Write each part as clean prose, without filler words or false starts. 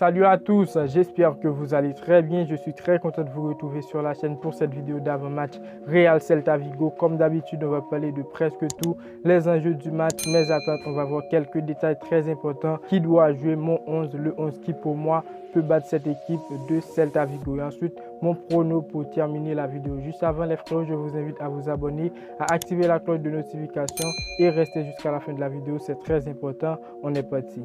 Salut à tous, j'espère que vous allez très bien. Je suis très content de vous retrouver sur la chaîne pour cette vidéo d'avant-match Real Celta Vigo. Comme d'habitude, on va parler de presque tous les enjeux du match, mes attentes. On va voir quelques détails très importants. Qui doit jouer mon 11, le 11 qui pour moi peut battre cette équipe de Celta Vigo. Et ensuite, mon prono pour terminer la vidéo. Juste avant les frérots, je vous invite à vous abonner, à activer la cloche de notification et rester jusqu'à la fin de la vidéo. C'est très important. On est parti.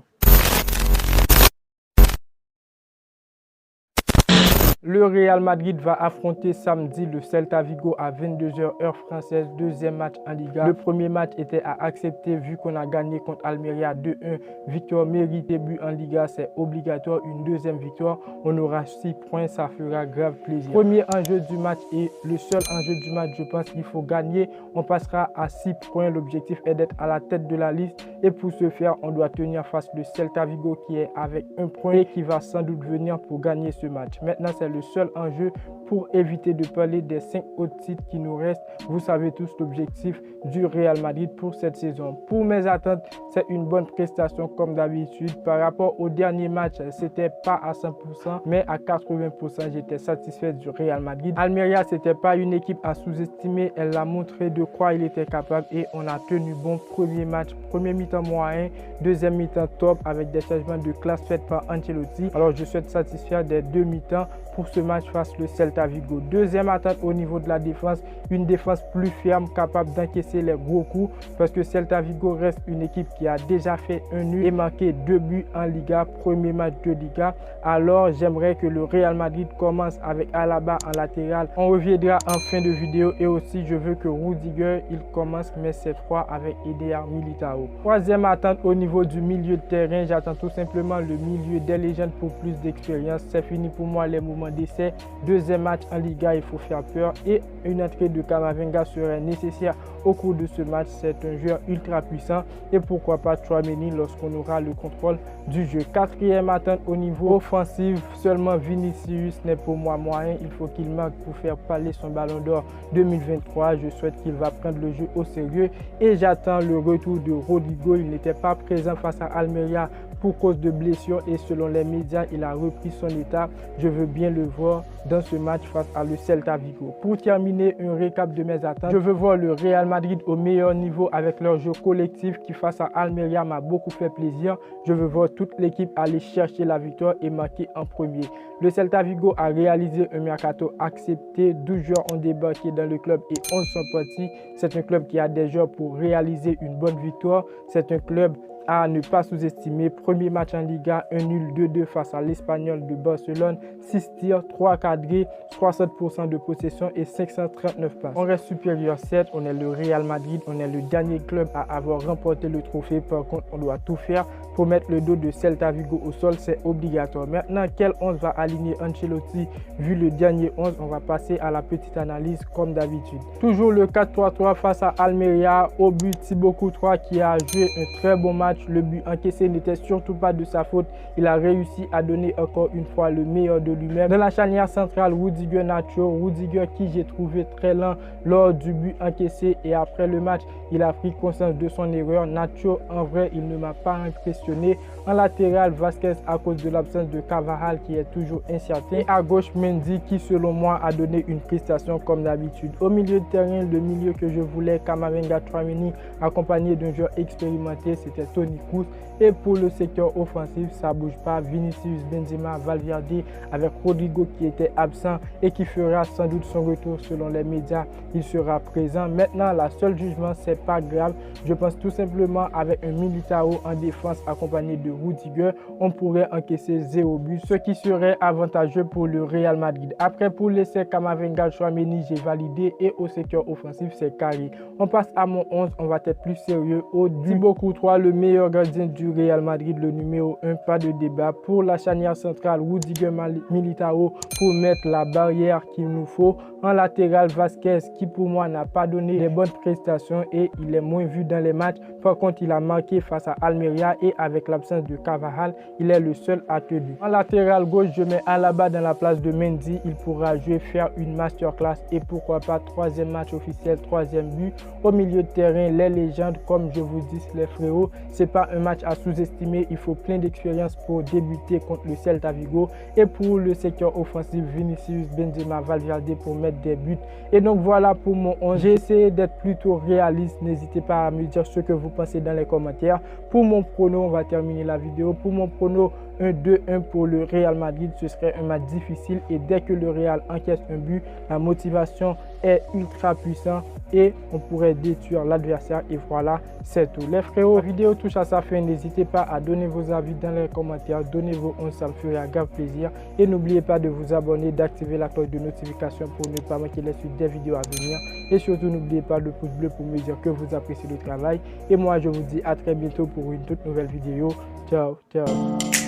Le Real Madrid va affronter samedi le Celta Vigo à 22h heure française, deuxième match en Liga. Le premier match était à accepter vu qu'on a gagné contre Almeria 2-1. Victoire méritée, but en Liga, c'est obligatoire. Une deuxième victoire, on aura 6 points, ça fera grave plaisir. Premier enjeu du match et le seul enjeu du match, je pense qu'il faut gagner. On passera à 6 points. L'objectif est d'être à la tête de la liste et pour ce faire, on doit tenir face le Celta Vigo qui est avec 1 point et qui va sans doute venir pour gagner ce match. Maintenant, c'est le seul enjeu pour éviter de parler des 5 autres titres qui nous restent. Vous savez tous l'objectif du Real Madrid pour cette saison. Pour mes attentes, c'est une bonne prestation comme d'habitude. Par rapport au dernier match, c'était pas à 100%, mais à 80%, j'étais satisfait du Real Madrid. Almeria, c'était pas une équipe à sous-estimer. Elle a montré de quoi il était capable et on a tenu bon. Premier match, premier mi-temps moyen, deuxième mi-temps top avec des changements de classe faits par Ancelotti. Alors, je suis satisfait des deux mi-temps pour ce match face le Celta Vigo. Deuxième attente au niveau de la défense, une défense plus ferme, capable d'encaisser les gros coups parce que Celta Vigo reste une équipe qui a déjà fait un nul et marqué 2 buts en Liga, premier match de Liga. Alors j'aimerais que le Real Madrid commence avec Alaba en latéral. On reviendra en fin de vidéo et aussi je veux que Rudiger il commence mais cette fois avec Eder Militao. Troisième attente au niveau du milieu de terrain, j'attends tout simplement le milieu des légendes pour plus d'expérience. C'est fini pour moi les moments d'essai. Deuxième match en Liga, il faut faire peur et une entrée de Camavinga serait nécessaire au cours de ce match. C'est un joueur ultra puissant et pourquoi pas Tchouaméni lorsqu'on aura le contrôle du jeu. Quatrième attente au niveau offensif, seulement Vinicius n'est pour moi moyen. Il faut qu'il marque pour faire parler son ballon d'or 2023. Je souhaite qu'il va prendre le jeu au sérieux et j'attends le retour de Rodrigo. Il n'était pas présent face à Almeria pour cause de blessure et selon les médias, il a repris son état. Je veux bien le voir dans ce match face à le Celta Vigo. Pour terminer, un récap de mes attentes. Je veux voir le Real Madrid au meilleur niveau avec leur jeu collectif qui face à Almeria m'a beaucoup fait plaisir. Je veux voir toute l'équipe aller chercher la victoire et marquer en premier. Le Celta Vigo a réalisé un mercato accepté. 12 joueurs ont débarqué dans le club et 11 sont partis. C'est un club qui a des joueurs pour réaliser une bonne victoire. C'est un club à ne pas sous-estimer. Premier match en Liga, un nul 2-2 face à l'Espagnol de Barcelone. 6 tirs, 3 cadrés, 60% de possession et 539 passes. On reste supérieur 7, on est le Real Madrid, on est le dernier club à avoir remporté le trophée. Par contre, on doit tout faire pour mettre le dos de Celta Vigo au sol, c'est obligatoire. Maintenant, quel 11 va aligner Ancelotti? Vu le dernier 11, on va passer à la petite analyse comme d'habitude. Toujours le 4-3-3 face à Almeria. Au but, Thibaut Courtois qui a joué un très bon match. Le but encaissé n'était surtout pas de sa faute. Il a réussi à donner encore une fois le meilleur de lui-même. Dans la charnière centrale, Rudiger Nacho. Rudiger qui j'ai trouvé très lent lors du but encaissé et après le match, il a pris conscience de son erreur. Nacho, en vrai, il ne m'a pas impressionné. En latéral, Vasquez à cause de l'absence de Carvajal qui est toujours incertain. Et à gauche, Mendy qui selon moi a donné une prestation comme d'habitude. Au milieu de terrain, le milieu que je voulais, Camavinga, Tchouaméni, accompagné d'un joueur expérimenté, c'était Toni Kroos. Et pour le secteur offensif, ça ne bouge pas. Vinicius, Benzema, Valverde avec Rodrigo qui était absent et qui fera sans doute son retour selon les médias. Il sera présent. Maintenant, la seule jugement, c'est pas grave. Je pense tout simplement avec un Militao en défense accompagné de Rudiger, on pourrait encaisser 0 but, ce qui serait avantageux pour le Real Madrid. Après, pour l'essai Camavinga, Tchouaméni, j'ai validé et au secteur offensif, c'est carré. On passe à mon 11, on va être plus sérieux. Au Thibaut Courtois, le meilleur gardien du Real Madrid, le numéro 1, pas de débat. Pour la charnière centrale, Rudiger Militao pour mettre la barrière qu'il nous faut. En latéral, Vasquez qui pour moi n'a pas donné les bonnes prestations et il est moins vu dans les matchs. Par contre, il a marqué face à Almeria et avec l'absence de Carvajal, il est le seul à tenir. En latéral gauche, je mets Alaba dans la place de Mendy. Il pourra jouer, faire une masterclass et pourquoi pas troisième match officiel, troisième but. Au milieu de terrain, les légendes, comme je vous dis les frérots, c'est pas un match à sous-estimer. Il faut plein d'expérience pour débuter contre le Celta Vigo. Et pour le secteur offensif, Vinicius, Benzema, Valverde pour mettre des buts. Et donc voilà pour mon 11. J'ai essayé d'être plutôt réaliste. N'hésitez pas à me dire ce que vous pensez dans les commentaires. Pour mon prono, on va terminer la vidéo. Pour mon prono, 1-2-1 pour le Real Madrid, ce serait un match difficile et dès que le Real encaisse un but, la motivation est ultra puissante et on pourrait détruire l'adversaire. Et voilà, c'est tout. Les frérots, la vidéo touche à sa fin. N'hésitez pas à donner vos avis dans les commentaires. Donnez vos 11, ça me ferait grave plaisir. Et n'oubliez pas de vous abonner, d'activer la cloche de notification pour ne pas manquer les suites des vidéos à venir. Et surtout, n'oubliez pas le pouce bleu pour me dire que vous appréciez le travail. Et moi, je vous dis à très bientôt pour une toute nouvelle vidéo. Ciao, ciao.